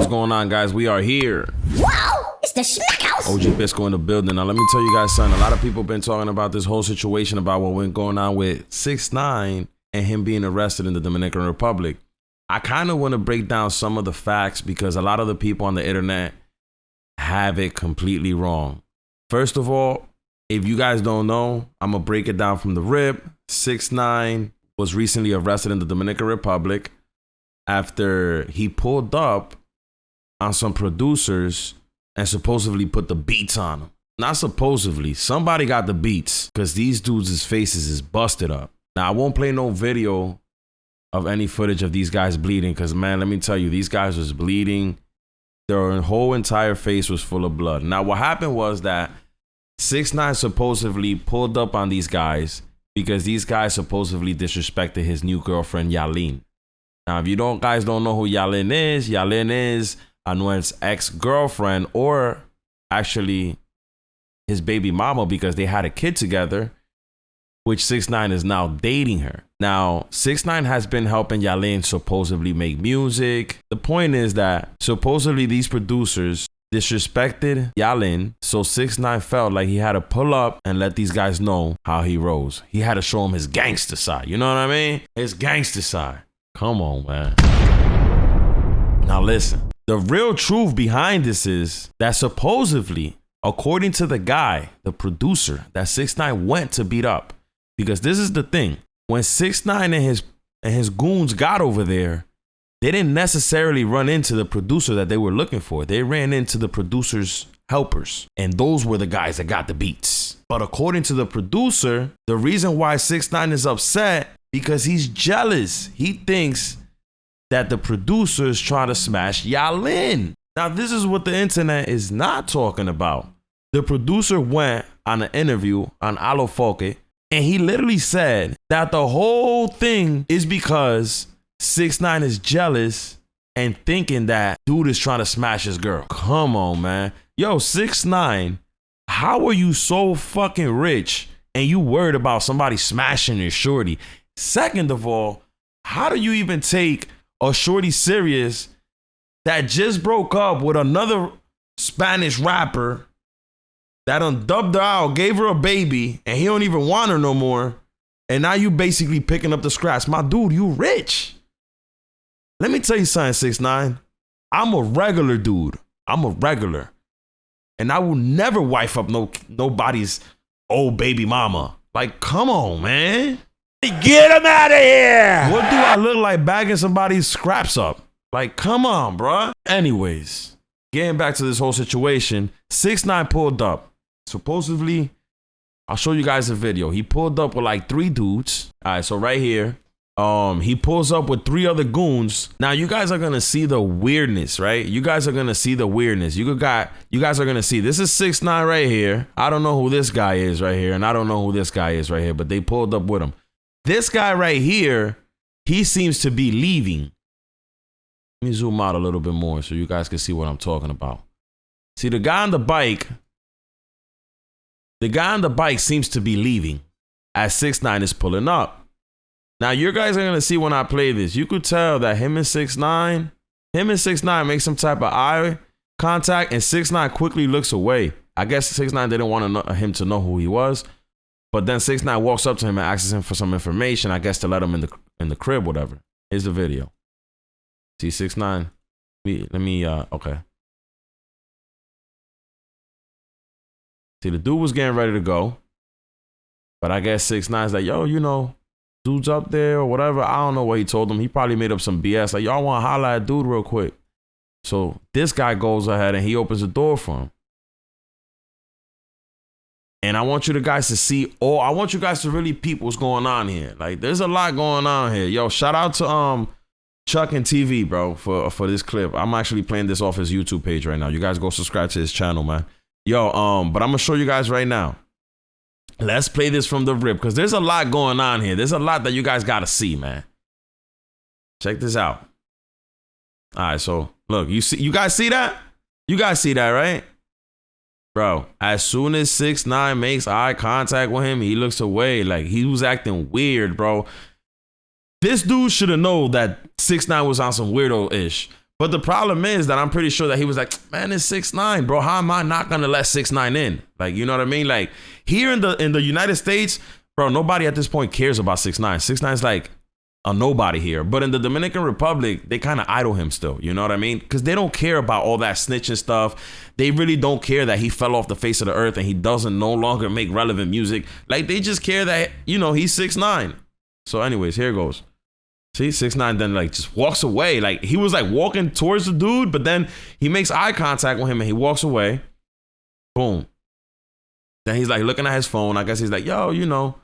What's going on, guys? We are here. Wow, it's the Smack House. OG Bisco in the building. Now, let me tell you guys something. A lot of people been talking about this whole situation about what went going on with 6ix9ine and him being arrested in the Dominican Republic. I kind of want to break down some of the facts because a lot of the people on the internet have it completely wrong. First of all, if you guys don't know, I'm going to break it down from the rip. 6ix9ine was recently arrested in the Dominican Republic after he pulled up on some producers and supposedly put the beats on them. Not supposedly, somebody got the beats because these dudes' faces is busted up. Now, I won't play no video of any footage of these guys bleeding because, man, let me tell you, these guys was bleeding. Their whole entire face was full of blood. Now, what happened was that 6ix9ine supposedly pulled up on these guys because these guys supposedly disrespected his new girlfriend, Yaleen. Now, if you guys don't know who Yaleen is Anuel's ex-girlfriend, or actually his baby mama, because they had a kid together, which 6ix9ine is now dating her. Now, 6ix9ine has been helping Yaleen supposedly make music. The point is that supposedly these producers disrespected Yaleen, so 6ix9ine felt like he had to pull up and let these guys know how he rose. He had to show them his gangster side. You know what I mean? His gangster side. Come on, man. Now listen. The real truth behind this is that supposedly, according to the guy, the producer, that 6ix9ine went to beat up. Because this is the thing. When 6ix9ine and his goons got over there, they didn't necessarily run into the producer that they were looking for. They ran into the producer's helpers. And those were the guys that got the beats. But according to the producer, the reason why 6ix9ine is upset, because he's jealous. He thinks that the producers try to smash Yaleen. Now, this is what the internet is not talking about. The producer went on an interview on Alo Foque, and he literally said that the whole thing is because 6ix9ine is jealous and thinking that dude is trying to smash his girl. Come on, man. Yo, 6ix9ine, how are you so fucking rich and you worried about somebody smashing your shorty? Second of all, how do you even take a shorty serious that just broke up with another Spanish rapper that done dubbed her out, gave her a baby, and he don't even want her no more, and now you basically picking up the scraps? My dude, you rich. Let me tell you something, 6ix9ine. I'm a regular dude. I'm a regular. And I will never wife up nobody's old baby mama. Like, come on, man. Get him out of here! What do I look like bagging somebody's scraps up? Like, come on, bruh. Anyways, getting back to this whole situation, 6ix9ine pulled up. Supposedly, I'll show you guys a video. He pulled up with like 3 dudes. All right, so right here, he pulls up with 3 other goons. Now, you guys are gonna see the weirdness, right? You guys are gonna see the weirdness. You guys are gonna see. This is 6ix9ine right here. I don't know who this guy is right here, and I don't know who this guy is right here, but they pulled up with him. This guy right here, he seems to be leaving. Let me zoom out a little bit more so you guys can see what I'm talking about. See, the guy on the bike seems to be leaving as 6ix9ine is pulling up. Now, you guys are going to see when I play this. You could tell that him and 6ix9ine make some type of eye contact, and 6ix9ine quickly looks away. I guess 6ix9ine didn't want him to know who he was. But then 6ix9ine walks up to him and asks him for some information, I guess to let him in the crib, whatever. Here's the video. See 6ix9ine. Okay. See, the dude was getting ready to go. But I guess 6ix9ine's like, yo, you know, dude's up there or whatever. I don't know what he told him. He probably made up some BS. Like, y'all want to holler at dude real quick. So this guy goes ahead and he opens the door for him. And I want you guys to see, I want you guys to really peep what's going on here. Like, there's a lot going on here. Yo, shout out to Chuck and TV, bro, for this clip. I'm actually playing this off his YouTube page right now. You guys go subscribe to his channel, man. Yo, but I'm gonna show you guys right now. Let's play this from the rip, because there's a lot going on here. There's a lot that you guys gotta see, man. Check this out. All right, so look, you guys see that? You guys see that, right? Bro, as soon as 6ix9ine makes eye contact with him, he looks away. Like, he was acting weird, bro. This dude should have known that 6ix9ine was on some weirdo-ish. But the problem is that I'm pretty sure that he was like, man, it's 6ix9ine, bro. How am I not gonna let 6ix9ine in? Like, you know what I mean? Like here in the United States, bro, nobody at this point cares about 6ix9ine. 6ix9ine's like a nobody here. But in the Dominican Republic, they kind of idol him still. You know what I mean? Because they don't care about all that snitching stuff. They really don't care that he fell off the face of the earth and he doesn't no longer make relevant music. Like they just care that, you know, he's 6ix9ine. So anyways, here goes. See, 6ix9ine then like just walks away. Like he was like walking towards the dude, but then he makes eye contact with him and he walks away. Boom. Then he's like looking at his phone. I guess he's like, yo, you know,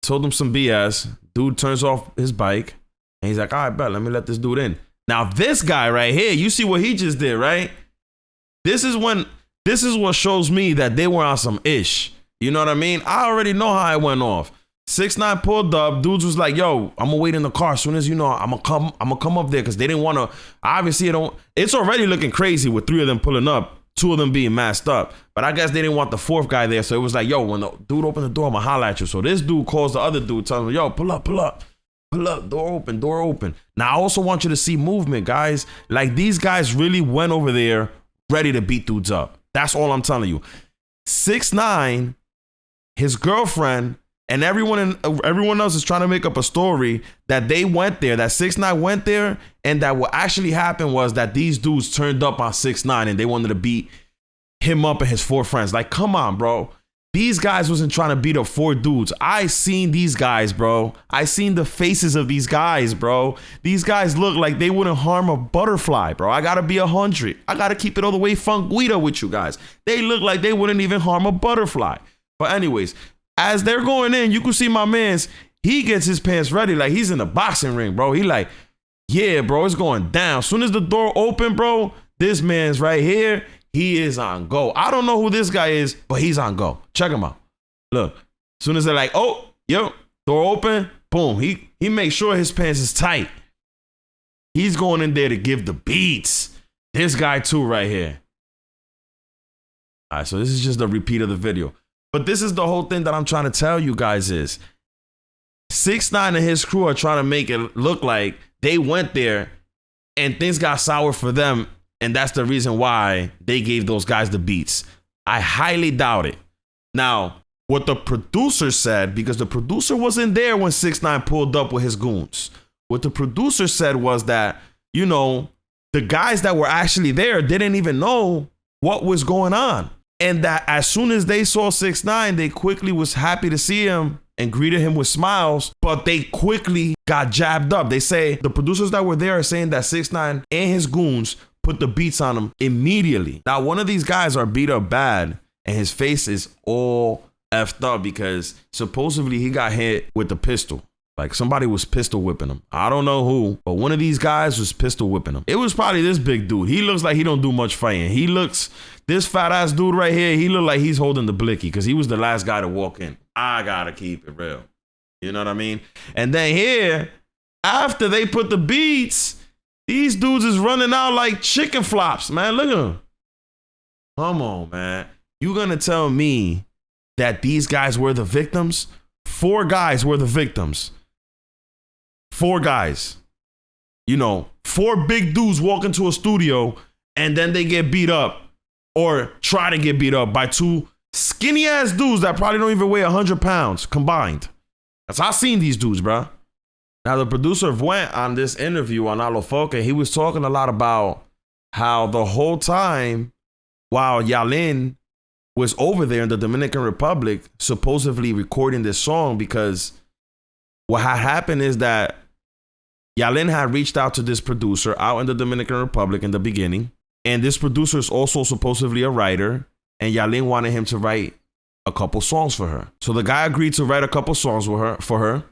told him some BS. Dude turns off his bike and he's like, all right, bet, let me let this dude in. Now this guy right here, you see what he just did, right? This is what shows me that they were on some ish. You know what I mean? I already know how it went off. 6ix9ine pulled up. Dudes was like, yo, I'm gonna wait in the car. As soon as you know, I'm gonna come up there because they didn't want to. Obviously, it's already looking crazy with 3 of them pulling up, 2 of them being masked up. But I guess they didn't want the 4th guy there. So it was like, yo, when the dude opened the door, I'm gonna holler at you. So this dude calls the other dude, tells him, yo, pull up, door open. Now I also want you to see movement, guys. Like these guys really went over there ready to beat dudes up. That's all I'm telling you. 6ix9ine, his girlfriend, and everyone else is trying to make up a story that they went there, that 6ix9ine went there, and that what actually happened was that these dudes turned up on 6ix9ine and they wanted to beat him up and his 4 friends. Like, come on, bro. These guys wasn't trying to beat up 4 dudes. I seen these guys, bro. I seen the faces of these guys, bro. These guys look like they wouldn't harm a butterfly, bro. I gotta be 100. I gotta keep it all the way funguita with you guys. They look like they wouldn't even harm a butterfly. But anyways, as they're going in, you can see my man's, he gets his pants ready like he's in the boxing ring, bro. He like, yeah, bro, it's going down. As soon as the door open, bro, this man's right here. He is on go. I don't know who this guy is, but he's on go. Check him out. Look, as soon as they're like, oh, yo, door open, boom. He makes sure his pants is tight. He's going in there to give the beats. This guy too right here. All right, so this is just a repeat of the video. But this is the whole thing that I'm trying to tell you guys is 6ix9ine and his crew are trying to make it look like they went there and things got sour for them. And that's the reason why they gave those guys the beats. I highly doubt it. Now, what the producer said, because the producer wasn't there when 6ix9ine pulled up with his goons. What the producer said was that, you know, the guys that were actually there didn't even know what was going on. And that as soon as they saw 6ix9ine, they quickly was happy to see him and greeted him with smiles, but they quickly got jabbed up. They say the producers that were there are saying that 6ix9ine and his goons put the beats on him immediately. Now, one of these guys are beat up bad and his face is all effed up because supposedly he got hit with the pistol. Like somebody was pistol whipping him. I don't know who, but one of these guys was pistol whipping him. It was probably this big dude. He looks like he don't do much fighting. This fat ass dude right here, he looked like he's holding the blicky because he was the last guy to walk in. I gotta keep it real. You know what I mean? And then here, after they put the beats, these dudes is running out like chicken flops, man. Look at them. Come on, man. You gonna tell me that these guys were the victims? 4 guys were the victims. 4 guys. You know, 4 big dudes walk into a studio and then they get beat up or try to get beat up by 2 skinny ass dudes that probably don't even weigh 100 pounds combined. That's how I seen these dudes, bro. Now, the producer went on this interview on Alofoque. He was talking a lot about how the whole time while Yalin was over there in the Dominican Republic, supposedly recording this song, because what had happened is that Yalin had reached out to this producer out in the Dominican Republic in the beginning. And this producer is also supposedly a writer. And Yalin wanted him to write a couple songs for her. So the guy agreed to write a couple songs for her.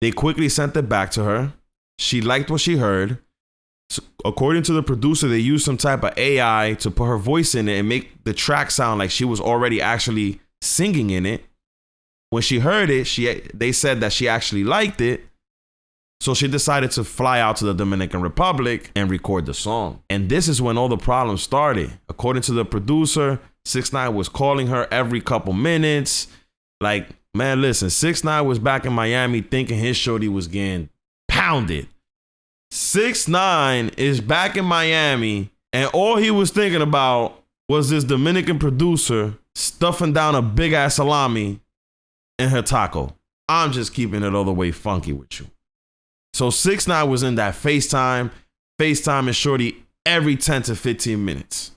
They quickly sent it back to her. She liked what she heard. So according to the producer, they used some type of AI to put her voice in it and make the track sound like she was already actually singing in it. When she heard it, they said that she actually liked it. So she decided to fly out to the Dominican Republic and record the song. And this is when all the problems started. According to the producer, 6ix9ine was calling her every couple minutes. Like, man, listen, 6ix9ine was back in Miami thinking his shorty was getting pounded. 6ix9ine is back in Miami, and all he was thinking about was this Dominican producer stuffing down a big ass salami in her taco. I'm just keeping it all the way funky with you. So 6ix9ine was in that FaceTime and shorty every 10 to 15 minutes.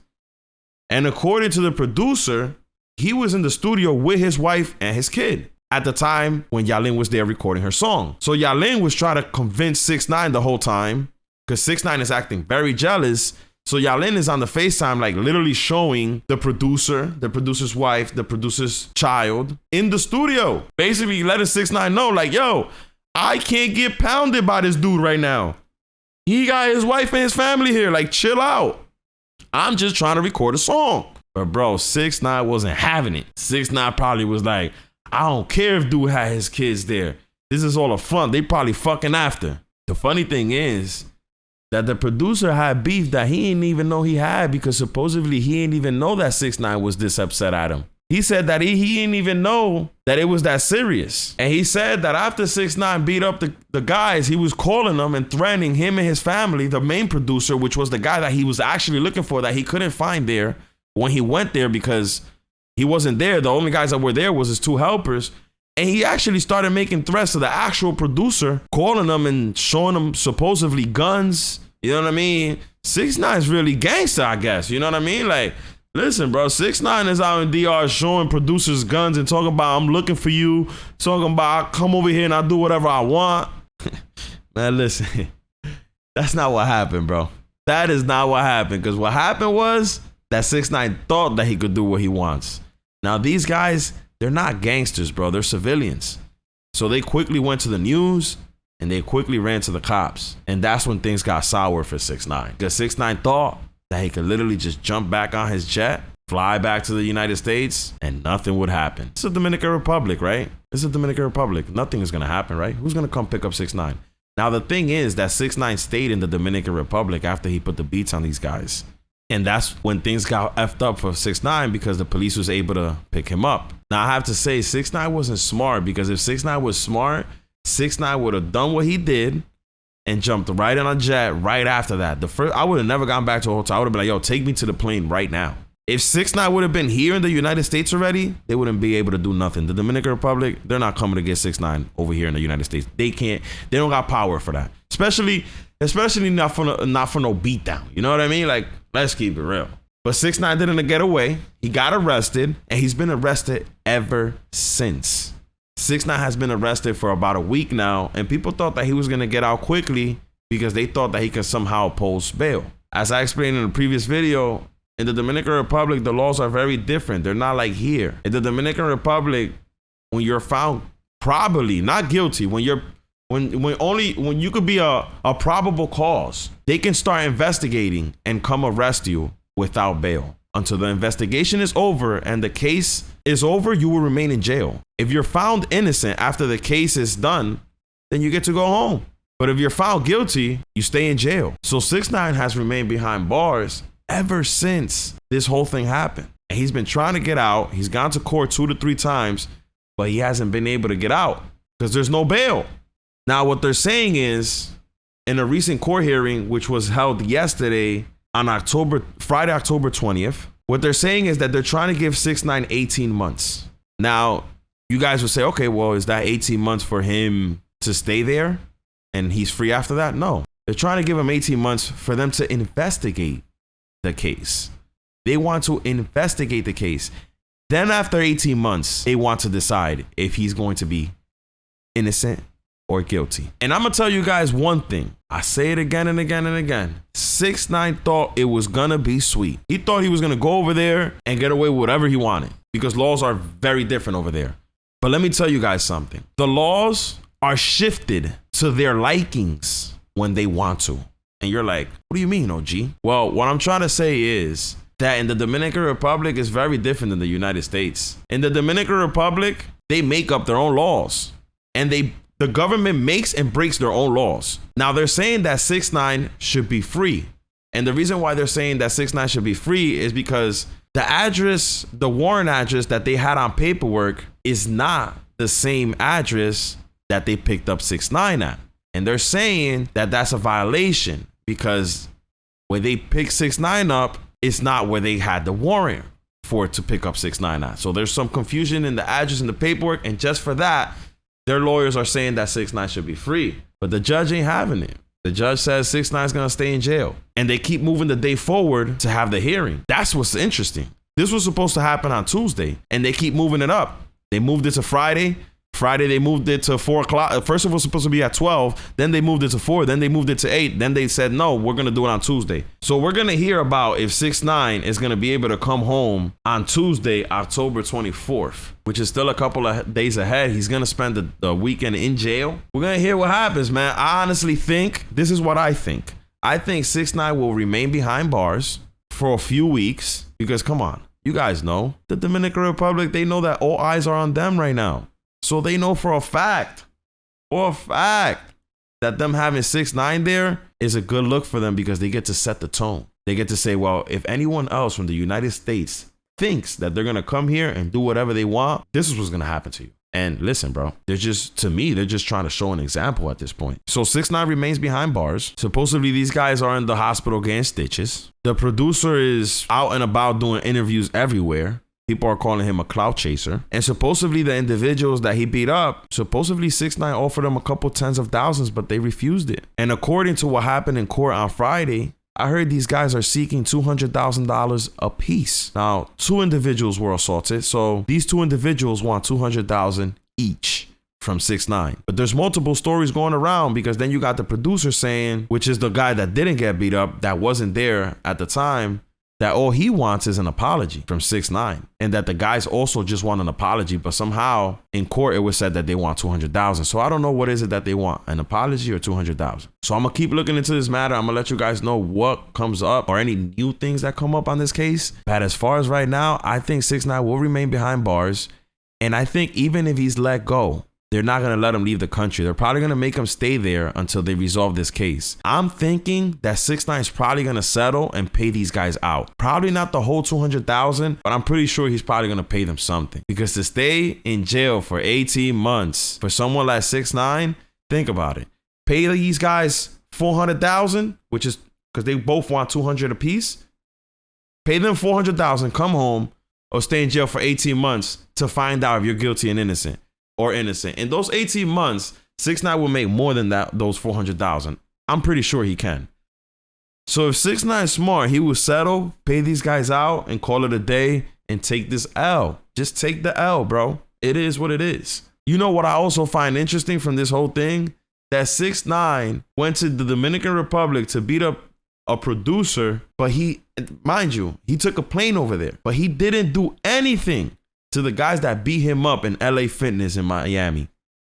And according to the producer, he was in the studio with his wife and his kid at the time when Yalin was there recording her song. So Yalin was trying to convince 6ix9ine the whole time because 6ix9ine is acting very jealous. So Yalin is on the FaceTime, like literally showing the producer, the producer's wife, the producer's child in the studio. Basically letting 6ix9ine know like, yo, I can't get pounded by this dude right now. He got his wife and his family here. Like, chill out. I'm just trying to record a song. But bro, 6ix9ine wasn't having it. 6ix9ine probably was like, I don't care if dude had his kids there. This is all a front. They probably fucking after. The funny thing is that the producer had beef that he didn't even know he had because supposedly he didn't even know that 6ix9ine was this upset at him. He said that he didn't even know that it was that serious. And he said that after 6ix9ine beat up the guys, he was calling them and threatening him and his family, the main producer, which was the guy that he was actually looking for that he couldn't find there when he went there because he wasn't there. The only guys that were there was his two helpers. And he actually started making threats to the actual producer, calling them and showing them supposedly guns. You know what I mean? 6ix9ine is really gangster, I guess. You know what I mean? Like, listen, bro, 6ix9ine is out in DR showing producers guns and talking about, I'm looking for you. Talking about, I'll come over here and I'll do whatever I want. Man, listen, that's not what happened, bro. That is not what happened. Because what happened was that 6ix9ine thought that he could do what he wants. Now, these guys, they're not gangsters, bro. They're civilians. So they quickly went to the news and they quickly ran to the cops. And that's when things got sour for 6ix9ine. Because 6ix9ine thought that he could literally just jump back on his jet, fly back to the United States, and nothing would happen. It's the Dominican Republic, right? It's the Dominican Republic. Nothing is going to happen, right? Who's going to come pick up 6ix9ine? Now, the thing is that 6ix9ine stayed in the Dominican Republic after he put the beats on these guys. And that's when things got effed up for 6ix9ine because the police was able to pick him up. Now, I have to say, 6ix9ine wasn't smart because if 6ix9ine was smart, 6ix9ine would have done what he did and jumped right in a jet right after that. I would have never gone back to a hotel. I would have been like, yo, take me to the plane right now. If 6ix9ine would have been here in the United States already, they wouldn't be able to do nothing. The Dominican Republic, they're not coming to get 6ix9ine over here in the United States. They can't. They don't got power for that. Especially not for no beatdown. You know what I mean? Like, let's keep it real. But 6ix9ine didn't get away. He got arrested, and he's been arrested ever since. 6ix9ine has been arrested for about a week now, and people thought that he was going to get out quickly because they thought that he could somehow post bail. As I explained in the previous video, in the Dominican Republic, the laws are very different. They're not like here. In the Dominican Republic, when you're found probably not guilty, when you could be a probable cause, they can start investigating and come arrest you without bail. Until the investigation is over and the case is over, you will remain in jail. If you're found innocent after the case is done, then you get to go home. But if you're found guilty, you stay in jail. So 6ix9ine has remained behind bars ever since this whole thing happened. And he's been trying to get out. He's gone to court 2 to 3 times, but he hasn't been able to get out because there's no bail. Now, what they're saying is, in a recent court hearing, which was held yesterday on Friday, October 20th, what they're saying is that they're trying to give 6ix9ine 18 months. Now, you guys would say, okay, well, is that 18 months for him to stay there and he's free after that? No. They're trying to give him 18 months for them to investigate the case. They want to investigate the case. Then after 18 months, they want to decide if he's going to be innocent or guilty. And I'm gonna tell you guys one thing. I say it again and again and again. 6ix9ine thought it was gonna be sweet. He thought he was gonna go over there and get away with whatever he wanted because laws are very different over there. But let me tell you guys something. The laws are shifted to their likings when they want to. And you're like, what do you mean, OG? Well, what I'm trying to say is that in the Dominican Republic is very different than the United States. In the Dominican Republic, they make up their own laws and the government makes and breaks their own laws. Now they're saying that 6ix9ine should be free. And the reason why they're saying that 6ix9ine should be free is because the warrant address that they had on paperwork is not the same address that they picked up 6ix9ine at. And they're saying that that's a violation because where they pick 6ix9ine up, it's not where they had the warrant for it to pick up 6ix9ine at. So there's some confusion in the address and the paperwork. And just for that, their lawyers are saying that 6ix9ine should be free. But the judge ain't having it. The judge says 6ix9ine's going to stay in jail. And they keep moving the day forward to have the hearing. That's what's interesting. This was supposed to happen on Tuesday, and they keep moving it up. They moved it to Friday. Friday, they moved it to 4 o'clock. First, it was supposed to be at 12. Then they moved it to 4. Then they moved it to 8. Then they said, no, we're going to do it on Tuesday. So we're going to hear about if 6ix9ine is going to be able to come home on Tuesday, October 24th, which is still a couple of days ahead. He's going to spend the weekend in jail. We're going to hear what happens, man. I honestly think, this is what I think. I think 6ix9ine will remain behind bars for a few weeks because, come on, you guys know, the Dominican Republic, they know that all eyes are on them right now. So they know for a fact, that them having 6ix9ine there is a good look for them because they get to set the tone. They get to say, well, if anyone else from the United States thinks that they're going to come here and do whatever they want, this is what's going to happen to you. And listen, bro, they're just trying to show an example at this point. So 6ix9ine remains behind bars. Supposedly these guys are in the hospital getting stitches. The producer is out and about doing interviews everywhere. People are calling him a clout chaser. And supposedly the individuals that he beat up, supposedly 6ix9ine offered them a couple tens of thousands, but they refused it. And according to what happened in court on Friday, I heard these guys are seeking $200,000 a piece. Now, 2 individuals were assaulted. So these 2 individuals want $200,000 each from 6ix9ine. But there's multiple stories going around because then you got the producer saying, which is the guy that didn't get beat up, that wasn't there at the time, that all he wants is an apology from 6ix9ine, and that the guys also just want an apology, but somehow in court it was said that they want $200,000. So I don't know what is it that they want, an apology or $200,000. So I'm gonna keep looking into this matter. I'm gonna let you guys know what comes up or any new things that come up on this case. But as far as right now, I think 6ix9ine will remain behind bars, and I think even if he's let go, they're not going to let him leave the country. They're probably going to make him stay there until they resolve this case. I'm thinking that 6ix9ine is probably going to settle and pay these guys out. Probably not the whole $200,000, but I'm pretty sure he's probably going to pay them something. Because to stay in jail for 18 months for someone like 6ix9ine, think about it. Pay these guys $400,000, which is because they both want $200 apiece. Pay them $400,000, come home, or stay in jail for 18 months to find out if you're guilty and innocent. Or innocent. In those 18 months, 6ix9ine will make more than that, those $400,000. I'm pretty sure he can. So if 6ix9ine is smart, he will settle, pay these guys out, and call it a day and take this L. Just take the L, bro. It is what it is. You know what I also find interesting from this whole thing? That 6ix9ine went to the Dominican Republic to beat up a producer, but mind you, he took a plane over there, but he didn't do anything to the guys that beat him up in LA Fitness in Miami.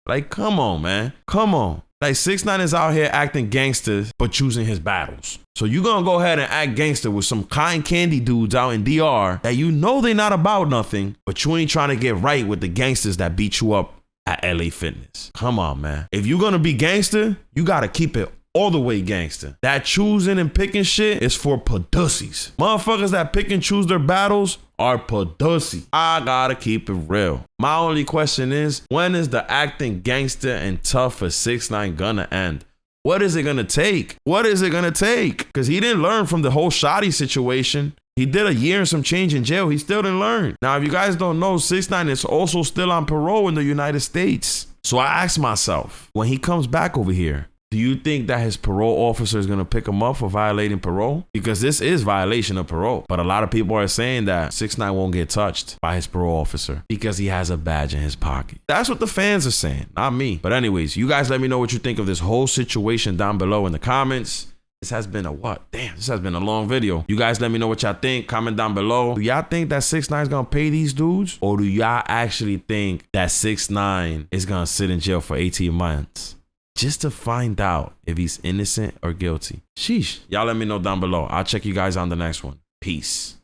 Like, come on, man. Come on. Like, 6ix9ine is out here acting gangster, but choosing his battles. So you gonna go ahead and act gangster with some cotton candy dudes out in DR that you know they not about nothing, but you ain't trying to get right with the gangsters that beat you up at LA Fitness. Come on, man. If you gonna be gangster, you gotta keep it all the way gangster. That choosing and picking shit is for pudussies. Motherfuckers that pick and choose their battles are pudussy. I gotta keep it real. My only question is, when is the acting gangster and tough for 6ix9ine gonna end? What is it gonna take? What is it gonna take? Because he didn't learn from the whole shoddy situation. He did a year and some change in jail. He still didn't learn. Now, if you guys don't know, 6ix9ine is also still on parole in the United States. So I asked myself, when he comes back over here, do you think that his parole officer is going to pick him up for violating parole? Because this is violation of parole. But a lot of people are saying that 6ix9ine won't get touched by his parole officer because he has a badge in his pocket. That's what the fans are saying, not me. But anyways, you guys let me know what you think of this whole situation down below in the comments. This has been a what? Damn, this has been a long video. You guys let me know what y'all think. Comment down below. Do y'all think that 6ix9ine is going to pay these dudes? Or do y'all actually think that 6ix9ine is going to sit in jail for 18 months? Just to find out if he's innocent or guilty. Sheesh. Y'all let me know down below. I'll check you guys on the next one. Peace.